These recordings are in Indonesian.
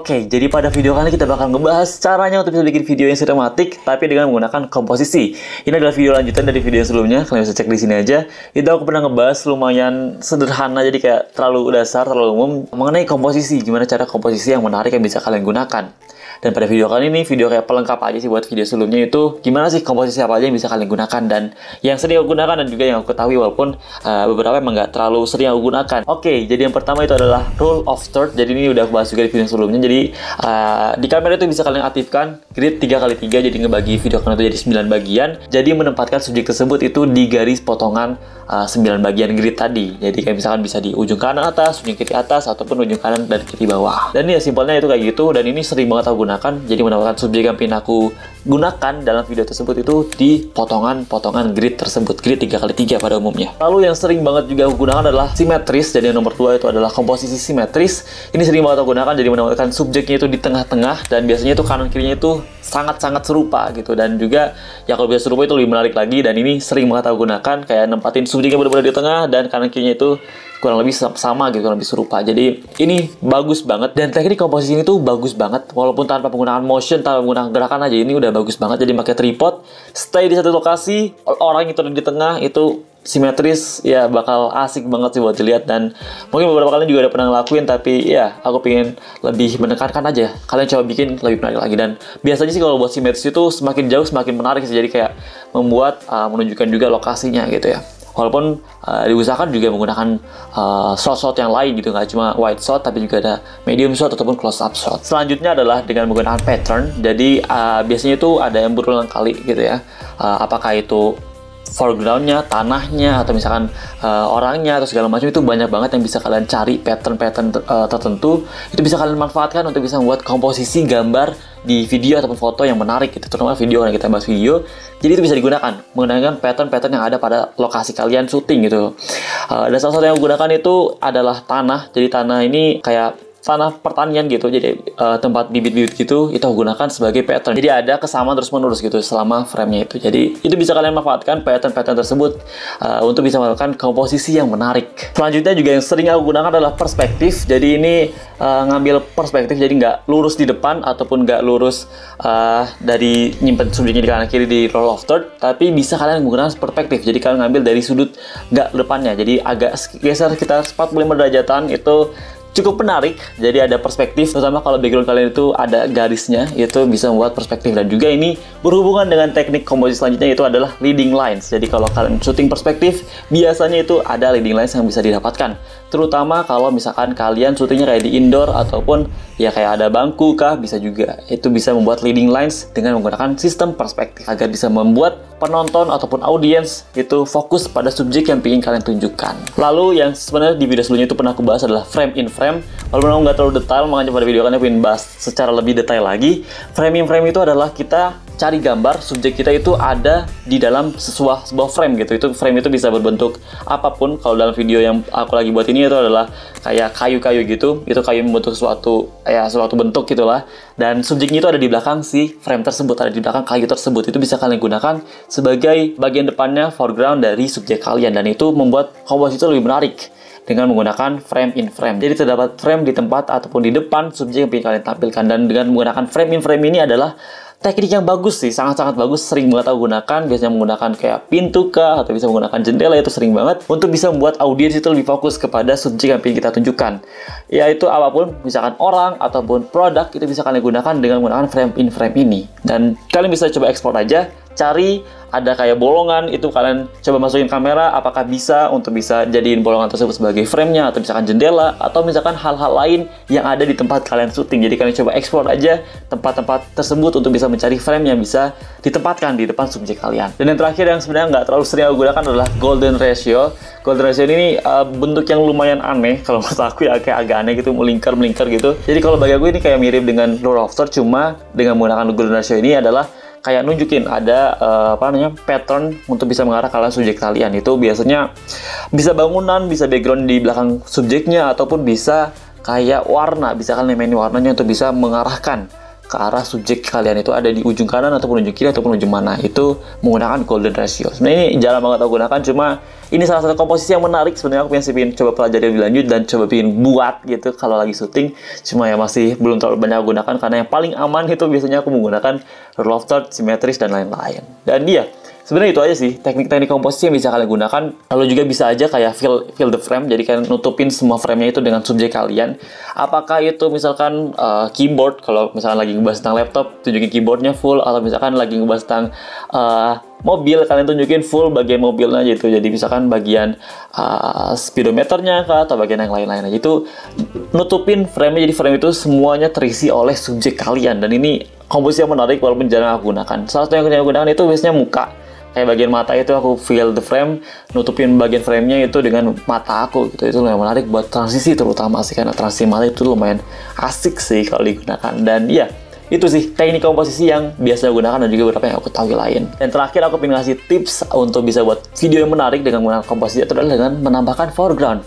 Oke, jadi pada video kali ini kita bakal ngebahas caranya untuk bisa bikin video yang sinematik tapi dengan menggunakan komposisi. Ini adalah video lanjutan dari video yang sebelumnya, kalian bisa cek di sini aja. Itu aku pernah ngebahas lumayan sederhana, jadi kayak terlalu dasar, terlalu umum mengenai komposisi, gimana cara komposisi yang menarik yang bisa kalian gunakan. Dan pada video kali ini, video kayak pelengkap aja sih buat video sebelumnya itu gimana sih komposisi apa aja yang bisa kalian gunakan dan yang sering aku gunakan dan juga yang aku ketahui walaupun beberapa emang nggak terlalu sering aku gunakan. Oke, jadi yang pertama itu adalah rule of third. Jadi ini udah aku bahas juga di video sebelumnya. Jadi di kamera itu bisa kalian aktifkan grid 3x3, jadi ngebagi video kalian itu jadi 9 bagian. Jadi menempatkan subjek tersebut itu di garis potongan 9 bagian grid tadi. Jadi kayak misalkan bisa di ujung kanan atas, ujung kiri atas, ataupun ujung kanan dan kiri bawah. Dan ya simpelnya itu kayak gitu, dan ini sering banget aku gunakan. Jadi menambahkan subjek yang ingin aku gunakan dalam video tersebut itu di potongan-potongan grid tersebut, grid 3x3 pada umumnya. Lalu yang sering banget juga aku gunakan adalah simetris. Jadi yang nomor 2 itu adalah komposisi simetris. Ini sering banget aku gunakan, jadi menambahkan subjeknya itu di tengah-tengah, dan biasanya itu kanan kirinya itu sangat-sangat serupa gitu. Dan juga ya kalau bisa serupa itu lebih menarik lagi, dan ini sering banget aku gunakan, kayak nempatin subjeknya benar-benar di tengah dan kanan kirinya itu kurang lebih sama gitu, kurang lebih serupa. Jadi ini bagus banget, dan teknik komposisi ini tuh bagus banget walaupun tanpa penggunaan motion, tanpa menggunakan gerakan aja ini udah bagus banget. Jadi pakai tripod, stay di satu lokasi, orang itu di tengah, itu simetris ya, bakal asik banget sih buat dilihat. Dan mungkin beberapa kalian juga udah pernah ngelakuin, tapi ya aku pengen lebih menekankan aja, kalian coba bikin lebih menarik lagi. Dan biasanya sih kalau buat simetris itu semakin jauh semakin menarik sih, jadi kayak membuat menunjukkan juga lokasinya gitu ya. Walaupun diusahakan juga menggunakan shot-shot yang lain gitu, nggak cuma wide shot tapi juga ada medium shot ataupun close up shot. Selanjutnya adalah dengan menggunakan pattern. Jadi biasanya itu ada yang berulang kali gitu ya, apakah itu foregroundnya, tanahnya, atau misalkan orangnya atau segala macam, itu banyak banget yang bisa kalian cari pattern-pattern tertentu. Itu bisa kalian manfaatkan untuk bisa membuat komposisi gambar di video ataupun foto yang menarik gitu, terutama video yang kita bahas video. Jadi itu bisa digunakan menggunakan pattern-pattern yang ada pada lokasi kalian syuting gitu. Dan salah satu yang aku gunakan itu adalah tanah. Jadi tanah ini kayak tanah pertanian gitu, jadi tempat bibit-bibit gitu, itu aku gunakan sebagai pattern. Jadi ada kesamaan terus-menerus gitu selama frame-nya itu. Jadi itu bisa kalian manfaatkan pattern-pattern tersebut untuk bisa melakukan komposisi yang menarik. Selanjutnya juga yang sering aku gunakan adalah perspektif. Jadi ini ngambil perspektif, jadi nggak lurus di depan ataupun nggak lurus dari nyimpen subjeknya di kanan kiri di roll of third, tapi bisa kalian menggunakan perspektif. Jadi kalian ngambil dari sudut nggak depannya, jadi agak geser sekitar 45 derajatan, itu cukup menarik. Jadi ada perspektif, terutama kalau background kalian itu ada garisnya, itu bisa membuat perspektif. Dan juga ini berhubungan dengan teknik komposisi selanjutnya, itu adalah leading lines. Jadi kalau kalian syuting perspektif, biasanya itu ada leading lines yang bisa didapatkan, terutama kalau misalkan kalian syutingnya kayak di indoor ataupun ya kayak ada bangku kah, bisa juga. Itu bisa membuat leading lines dengan menggunakan sistem perspektif agar bisa membuat penonton ataupun audiens itu fokus pada subjek yang ingin kalian tunjukkan. Lalu yang sebenarnya di video sebelumnya itu pernah aku bahas adalah frame in frame. Walaupun aku nggak terlalu detail, makanya pada video kan aku ingin bahas secara lebih detail lagi. Frame in frame itu adalah kita cari gambar subjek kita itu ada di dalam sebuah frame gitu. Itu frame itu bisa berbentuk apapun. Kalau dalam video yang aku lagi buat ini itu adalah kayak kayu-kayu gitu. Itu kayu membentuk suatu bentuk gitulah. Dan subjeknya itu ada di belakang si frame tersebut, ada di belakang kayu tersebut. Itu bisa kalian gunakan sebagai bagian depannya foreground dari subjek kalian, dan itu membuat komposisi itu lebih menarik dengan menggunakan frame in frame. Jadi terdapat frame di tempat ataupun di depan subjek yang ingin kalian tampilkan. Dan dengan menggunakan frame in frame ini adalah teknik yang bagus sih, sangat-sangat bagus, sering banget aku gunakan. Biasanya menggunakan kayak pintu kah, atau bisa menggunakan jendela, itu sering banget untuk bisa membuat audiens itu lebih fokus kepada subjek yang ingin kita tunjukkan. Yaitu apapun, misalkan orang ataupun produk, itu bisa kalian gunakan dengan menggunakan frame in frame ini. Dan kalian bisa coba ekspor aja, cari ada kayak bolongan, itu kalian coba masukin kamera, apakah bisa untuk bisa jadiin bolongan tersebut sebagai frame-nya, atau misalkan jendela, atau misalkan hal-hal lain yang ada di tempat kalian syuting. Jadi kalian coba ekspor aja tempat-tempat tersebut untuk bisa mencari frame yang bisa ditempatkan di depan subjek kalian. Dan yang terakhir yang sebenarnya nggak terlalu sering aku gunakan adalah golden ratio. Golden ratio ini bentuk yang lumayan aneh kalau menurut aku ya, kayak agak aneh gitu, melingkar gitu. Jadi kalau bagi aku ini kayak mirip dengan rule of third, cuma dengan menggunakan golden ratio ini adalah kayak nunjukin ada pattern untuk bisa mengarah ke subjek kalian. Itu biasanya bisa bangunan, bisa background di belakang subjeknya, ataupun bisa kayak warna, bisa kalian mainin warnanya untuk bisa mengarahkan ke arah subjek kalian itu ada di ujung kanan ataupun ujung kiri ataupun ujung mana, itu menggunakan golden ratio. Sebenarnya ini jarang banget aku gunakan, cuma ini salah satu komposisi yang menarik sebenarnya. Aku pengen coba pelajari lebih lanjut dan coba pengen buat gitu kalau lagi syuting, cuma ya masih belum terlalu banyak aku gunakan karena yang paling aman itu biasanya aku menggunakan rule of third, simetris, dan lain-lain. Dan dia sebenarnya itu aja sih teknik-teknik komposisi yang bisa kalian gunakan. Lalu juga bisa aja kayak fill the frame, jadi kalian nutupin semua frame-nya itu dengan subjek kalian. Apakah itu misalkan keyboard, kalau misalkan lagi ngebahas tentang laptop, tunjukin keyboardnya full, atau misalkan lagi ngebahas tentang mobil, kalian tunjukin full bagian mobilnya gitu. Jadi misalkan bagian speedometernya kah, atau bagian yang lain-lain aja itu nutupin frame-nya, jadi frame itu semuanya terisi oleh subjek kalian. Dan ini komposisi yang menarik walaupun jarang aku gunakan. Salah satu yang aku gunakan itu biasanya muka. Kayak bagian mata itu aku fill the frame, nutupin bagian framenya itu dengan mata aku gitu. Itu lumayan menarik buat transisi terutama sih, karena transisi mata itu lumayan asik sih kalau digunakan. Dan ya, itu sih teknik komposisi yang biasa aku gunakan dan juga beberapa yang aku tahu lain. Dan terakhir aku pengen ngasih tips untuk bisa buat video yang menarik dengan menggunakan komposisi itu adalah dengan menambahkan foreground.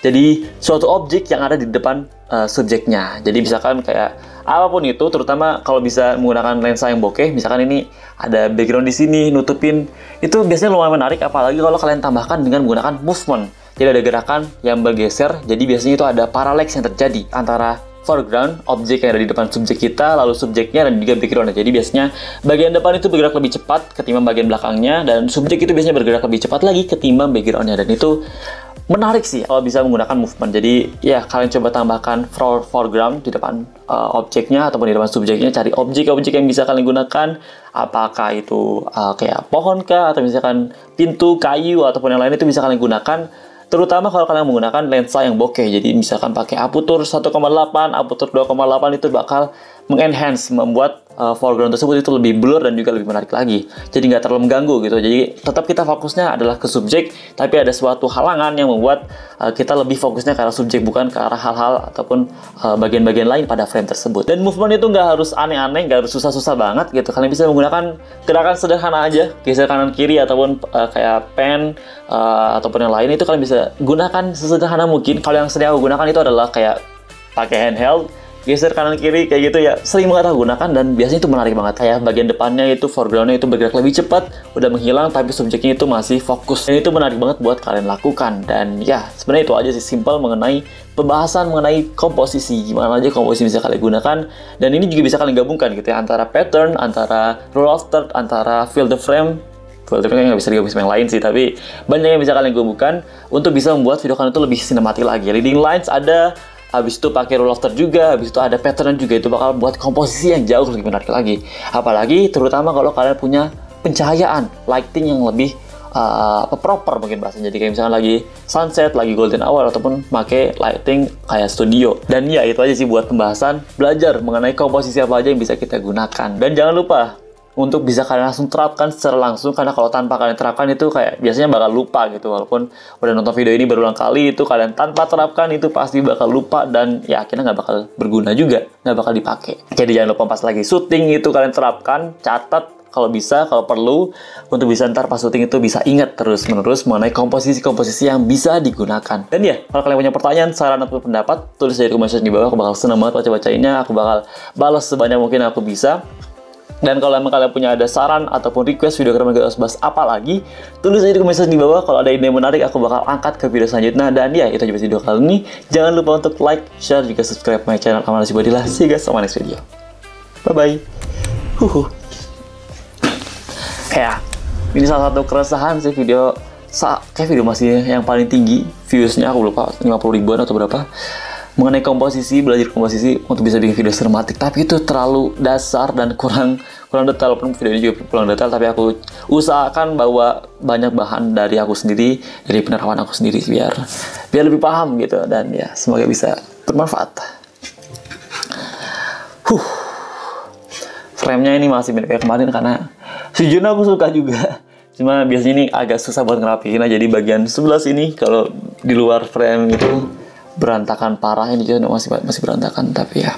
Jadi suatu objek yang ada di depan subjeknya. Jadi misalkan kayak apapun itu, terutama kalau bisa menggunakan lensa yang bokeh, misalkan ini ada background di sini nutupin, itu biasanya lumayan menarik, apalagi kalau kalian tambahkan dengan menggunakan movement. Jadi ada gerakan yang bergeser, jadi biasanya itu ada parallax yang terjadi antara foreground, objek yang ada di depan subjek kita, lalu subjeknya, dan juga background. Jadi biasanya bagian depan itu bergerak lebih cepat ketimbang bagian belakangnya, dan subjek itu biasanya bergerak lebih cepat lagi ketimbang backgroundnya. Dan itu menarik sih kalau bisa menggunakan movement. Jadi ya, kalian coba tambahkan foreground di depan objeknya ataupun di depan subjeknya. Cari objek-objek yang bisa kalian gunakan, apakah itu kayak pohon kah, atau misalkan pintu, kayu, ataupun yang lain, itu bisa kalian gunakan. Terutama kalau kalian menggunakan lensa yang bokeh. Jadi misalkan pakai aperture 1,8, aperture 2,8, itu bakal mengenhance, membuat foreground tersebut itu lebih blur dan juga lebih menarik lagi. Jadi nggak terlalu mengganggu gitu. Jadi tetap kita fokusnya adalah ke subjek, tapi ada suatu halangan yang membuat kita lebih fokusnya ke arah subjek, bukan ke arah hal-hal ataupun bagian-bagian lain pada frame tersebut. Dan movement itu nggak harus aneh-aneh, nggak harus susah-susah banget gitu. Kalian bisa menggunakan gerakan sederhana aja, geser kanan kiri ataupun kayak pen ataupun yang lain, itu kalian bisa gunakan sesederhana mungkin. Kalau yang sering aku gunakan itu adalah kayak pakai handheld, geser kanan kiri kayak gitu ya, sering banget aku gunakan dan biasanya itu menarik banget. Kayak bagian depannya itu, foregroundnya itu bergerak lebih cepat, udah menghilang tapi subjeknya itu masih fokus, dan itu menarik banget buat kalian lakukan. Dan ya, sebenarnya itu aja sih, simple mengenai pembahasan mengenai komposisi, gimana aja komposisi bisa kalian gunakan. Dan ini juga bisa kalian gabungkan gitu ya, antara pattern, antara rule of third, antara fill the frame. Fill the frame nggak bisa digabung sama yang lain sih, tapi banyak yang bisa kalian gabungkan untuk bisa membuat video kalian itu lebih sinematik lagi. Leading lines ada, habis itu pakai rule of third juga, habis itu ada pattern juga, itu bakal buat komposisi yang jauh lebih menarik lagi. Apalagi terutama kalau kalian punya pencahayaan, lighting yang lebih proper mungkin bahasanya. Jadi kayak misalnya lagi sunset, lagi golden hour, ataupun pakai lighting kayak studio. Dan ya, itu aja sih buat pembahasan belajar mengenai komposisi apa aja yang bisa kita gunakan. Dan jangan lupa untuk bisa kalian langsung terapkan secara langsung, karena kalau tanpa kalian terapkan itu kayak biasanya bakal lupa gitu. Walaupun udah nonton video ini berulang kali, itu kalian tanpa terapkan itu pasti bakal lupa, dan ya akhirnya nggak bakal berguna juga, nggak bakal dipakai. Jadi jangan lupa pas lagi syuting itu kalian terapkan, catat kalau bisa, kalau perlu, untuk bisa ntar pas syuting itu bisa ingat terus-menerus mengenai komposisi-komposisi yang bisa digunakan. Dan ya, kalau kalian punya pertanyaan, saran atau pendapat, tulis di komen section di bawah. Aku bakal senang banget baca-bacainnya, aku bakal balas sebanyak mungkin aku bisa. Dan kalau emang kalian punya ada saran ataupun request video keren kita bahas apa lagi, tulis aja di komen section di bawah. Kalau ada ide menarik, aku bakal angkat ke video selanjutnya. Dan ya, itu aja video kali ini. Jangan lupa untuk like, share, juga subscribe my channel Amal Nasibadillah. See you guys on my next video. Bye-bye. Kayak ini salah satu keresahan sih, video kayak video masih yang paling tinggi viewsnya, aku lupa 50 ribuan atau berapa, mengenai komposisi, belajar komposisi untuk bisa bikin video sinematik. Tapi itu terlalu dasar dan kurang detail. Walaupun video ini juga kurang detail, tapi aku usahakan bawa banyak bahan dari aku sendiri, dari penerapan aku sendiri, biar lebih paham gitu. Dan ya, semoga bisa bermanfaat. Frame-nya ini masih mirip kayak kemarin, karena sejujurnya aku suka juga. Cuma biasanya ini agak susah buat ngerapihin aja. Jadi bagian sebelah sini kalau di luar frame itu berantakan parah, ini juga masih berantakan, tapi ya